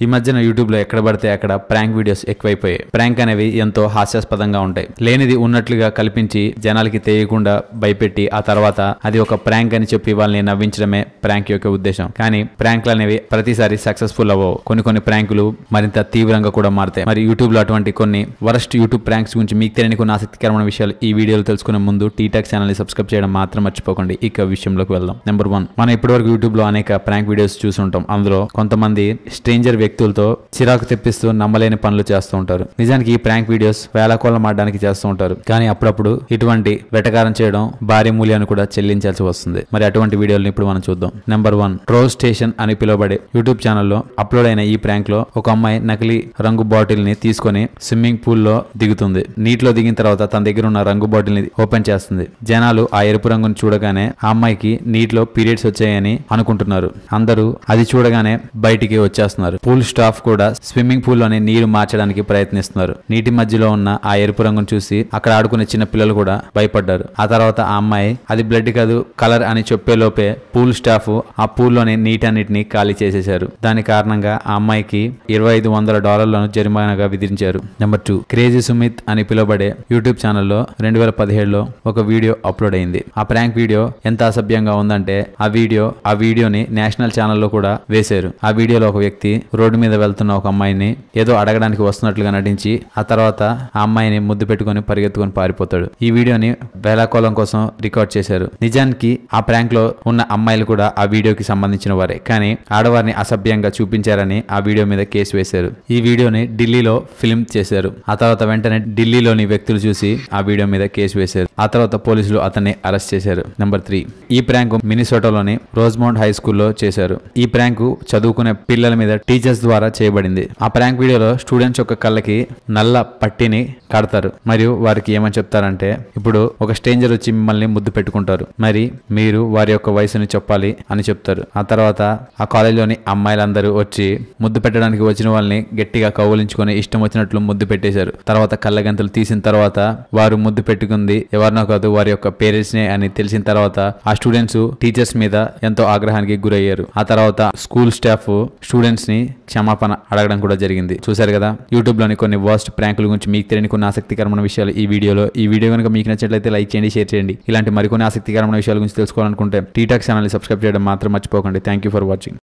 ఈ మధ్యన యూట్యూబ్ లో ఎక్కడ పడితే అక్కడ ప్రాంక్ వీడియోస్ ఎక్కువైపోయాయి. ప్రాంక్ అనేవి ఎంతో హాస్యాస్పదంగా ఉంటాయి. లేనిది ఉన్నట్లుగా కల్పించి జనాలకి తెలియకుండా భయపెట్టి ఆ తర్వాత అది ఒక ప్రాంక్ అని చెప్పి వాళ్ళని నవ్వించడమే ప్రాంక్ యొక్క ఉద్దేశం. కానీ ప్రాంక్లు అనేవి ప్రతిసారి సక్సెస్ఫుల్ అవ్వవు. కొన్ని ప్రాంకులు మరింత తీవ్రంగా కూడా మారుతాయి. మరి యూట్యూబ్ లో అటువంటి కొన్ని వరస్ట్ యూట్యూబ్ ప్రాంక్స్ గురించి మీకు తెలియని కొన్ని ఆసక్తికరమైన విషయాలు ఈ వీడియోలో తెలుసుకునే ముందు టీటాక్ ఛానల్ ని సబ్స్క్రైబ్ చేయడం మాత్రం మర్చిపోకండి. ఇక విషయంలోకి వెళ్దాం. నెంబర్ 1, మనం ఇప్పటివరకు యూట్యూబ్ లో అనేక ప్రాంక్ వీడియోస్ చూసుంటాం. అందులో కొంతమంది స్ట్రేంజర్ వ్యక్తులతో చిరాకు తెప్పిస్తూ నమ్మలేని పనులు చేస్తూ ఉంటారు. నిజానికి ఈ ప్రాంక్ వీడియోస్ వేళకోళం ఆడడానికి చేస్తూ ఉంటారు. కానీ అప్పుడప్పుడు ఇటువంటి వెటకారం చేయడం భారీ మూల్యాన్ని కూడా చెల్లించాల్సి వస్తుంది. మరి అటువంటి వీడియోలను ఇప్పుడు మనం చూద్దాం. నెంబర్ 1, ట్రోల్ స్టేషన్ అని పిలువబడే యూట్యూబ్ ఛానల్లో అప్లోడ్ అయిన ఈ ప్రాంక్ లో ఒక అమ్మాయి నకిలీ రంగు బాటిల్ ని తీసుకొని స్విమ్మింగ్ పూల్ లో దిగుతుంది. నీటిలో దిగిన తర్వాత తన దగ్గర ఉన్న రంగు బాటిల్ ని ఓపెన్ చేస్తుంది. జనాలు ఆ ఎరుపు రంగును చూడగానే ఆ అమ్మాయికి నీటిలో పీరియడ్స్ వచ్చాయని అనుకుంటున్నారు. అందరూ అది చూడగానే బయటికి వచ్చేస్తున్నారు. పూల్ స్టాఫ్ కూడా స్విమ్మింగ్ పూల్ లోని నీరు మార్చడానికి ప్రయత్నిస్తున్నారు. నీటి మధ్యలో ఉన్న ఆ ఎరుపు రంగును చూసి అక్కడ ఆడుకునే చిన్న పిల్లలు కూడా భయపడ్డారు. ఆ తర్వాత ఆ అమ్మాయి అది బ్లడ్ కాదు కలర్ అని చెప్పేలోపే పూల్ స్టాఫ్ ఆ పూల్ లోని నీటన్నిటిని ఖాళీ చేసేశారు. దాని కారణంగా ఆ అమ్మాయికి $2500 జరిమానాగా విధించారు. నెంబర్ 2, క్రేజీ సుమిత్ అని పిలువబడే యూట్యూబ్ ఛానల్లో 2017లో ఒక వీడియో అప్లోడ్ అయింది. ఆ ప్రాంక్ వీడియో ఎంత అసభ్యంగా ఉందంటే ఆ వీడియోని నేషనల్ ఛానల్లో కూడా వేశారు. ఆ వీడియోలో ఒక వ్యక్తి రోడ్డు మీద వెళ్తున్న ఒక అమ్మాయిని ఏదో అడగడానికి వస్తున్నట్లుగా నటించి ఆ తర్వాత ఆ అమ్మాయిని ముద్దు పెట్టుకుని పరిగెత్తుకుని పారిపోతాడు. ఈ వీడియోని వేళాకోళం కోసం రికార్డ్ చేశారు. నిజానికి ఆ ప్రాంక్ లో ఉన్న అమ్మాయిలు కూడా ఆ వీడియోకి సంబంధించిన వారే. కానీ ఆడవారిని అసభ్యంగా చూపించారని ఆ వీడియో మీద కేసు వేశారు. ఈ వీడియోని ఢిల్లీలో ఫిల్మ్ చేశారు. ఆ తర్వాత వెంటనే ఢిల్లీలోని వ్యక్తులు చూసి ఆ వీడియో మీద కేసు వేశారు. ఆ తర్వాత పోలీసులు అతన్ని అరెస్ట్ చేశారు. నెంబర్ 3, ఈ ప్రాంక్ మినిసోటాలోని రోజ్మౌంట్ హై స్కూల్లో చేశారు. ఈ ప్రాంక్ చదువుకునే పిల్లల మీద టీచర్స్ ద్వారా చేయబడింది. ఆ ప్రాంక్ వీడియోలో స్టూడెంట్స్ యొక్క కళ్ళకి నల్ల పట్టిని కడతారు. మరియు వారికి ఏమని చెప్తారంటే, ఇప్పుడు ఒక స్ట్రేంజర్ వచ్చి మిమ్మల్ని ముద్దు పెట్టుకుంటారు, మరి మీరు వారి యొక్క వయసుని చెప్పాలి అని చెప్తారు. ఆ తర్వాత ఆ కాలేజీలోని అమ్మాయిలందరూ వచ్చి ముద్దు పెట్టడానికి వచ్చిన వాళ్ళని గట్టిగా కౌగిలించుకొని ఇష్టం వచ్చినట్లు ముద్దు పెట్టేశారు. తర్వాత కళ్ళగంతలు తీసిన తర్వాత వారు ముద్దు పెట్టుకుంది ఎవరినో కాదు వారి యొక్క పేరెంట్స్ నే అని తెలిసిన తర్వాత ఆ స్టూడెంట్స్ టీచర్స్ మీద ఎంతో ఆగ్రహానికి గురయ్యారు. ఆ తర్వాత స్కూల్ స్టాఫ్ స్టూడెంట్స్ ని క్షమాపణ అడగడం కూడా జరిగింది. చూశారు కదా యూట్యూబ్ లోని కొన్ని వర్స్ట్ ప్రాంకుల గురించి మీకు తెలియని కొన్ని ఆసక్తికరమైన విషయాలు ఈ వీడియో కనుక మీకు నచ్చినట్లయితే లైక్ చేయండి, షేర్ చేయండి. ఇలాంటి మరికొన్ని ఆసక్తికరమైన విషయాల గురించి తెలుసుకోవాలనుకుంటే టీటాక్ ఛానల్ ని సబ్స్క్రైబ్ చేయడం మాత్రం మర్చిపోకండి. Thank you for watching.